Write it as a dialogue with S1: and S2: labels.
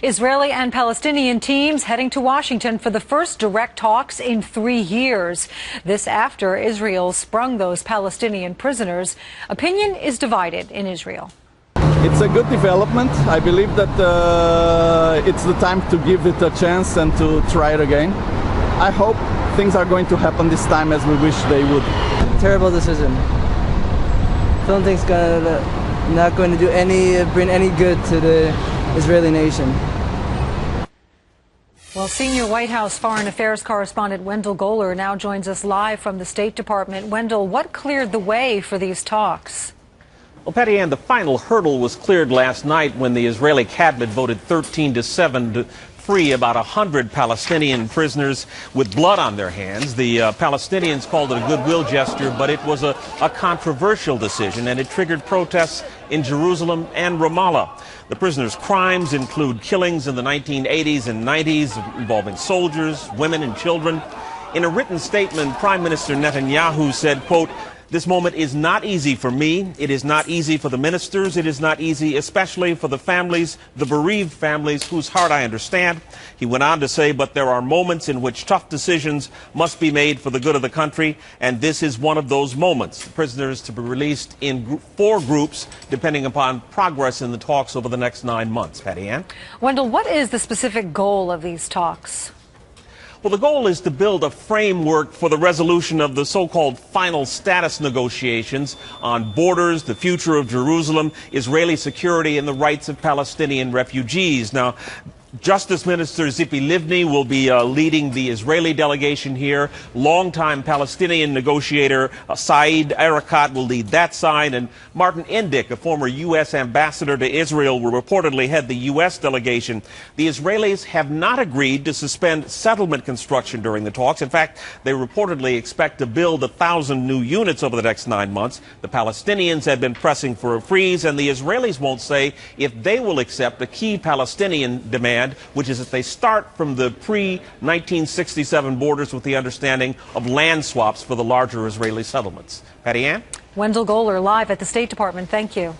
S1: Israeli and Palestinian teams heading to Washington for the first direct talks in 3 years. This after Israel sprung those Palestinian prisoners. Opinion is divided in Israel.
S2: It's a good development. I believe that it's the time to give it a chance and to try it again. I hope things are going to happen this time as we wish they would.
S3: Terrible decision. I don't think it's not going to bring any good to the Israeli nation.
S1: Well, senior White House Foreign Affairs correspondent Wendell Goler now joins us live from the State Department. Wendell, what cleared the way for these talks?
S4: Well, Patty Ann, the final hurdle was cleared last night when the Israeli cabinet voted 13-7 to free about 100 Palestinian prisoners with blood on their hands. The Palestinians called it a goodwill gesture, but it was a controversial decision, and it triggered protests in Jerusalem and Ramallah. The prisoners' crimes include killings in the 1980s and 90s involving soldiers, women, and children. In a written statement, Prime Minister Netanyahu said, quote, "This moment is not easy for me. It is not easy for the ministers. It is not easy, especially for the families, the bereaved families, whose heart I understand." He went on to say, "But there are moments in which tough decisions must be made for the good of the country, and this is one of those moments." The prisoners to be released in 4 groups, depending upon progress in the talks over the next 9 months. Patty Ann?
S1: Wendell, what is the specific goal of these talks?
S4: Well, the goal is to build a framework for the resolution of the so-called final status negotiations on borders, the future of Jerusalem, Israeli security, and the rights of Palestinian refugees. Now, Justice Minister Tzipi Livni will be leading the Israeli delegation here. Longtime Palestinian negotiator Saeed Erekat will lead that side, and Martin Indyk, a former U.S. ambassador to Israel, will reportedly head the U.S. delegation. The Israelis have not agreed to suspend settlement construction during the talks. In fact, they reportedly expect to build 1,000 new units over the next 9 months. The Palestinians have been pressing for a freeze, and the Israelis won't say if they will accept a key Palestinian demand, which is that they start from the pre-1967 borders with the understanding of land swaps for the larger Israeli settlements. Patty Ann?
S1: Wendell Goler live at the State Department. Thank you.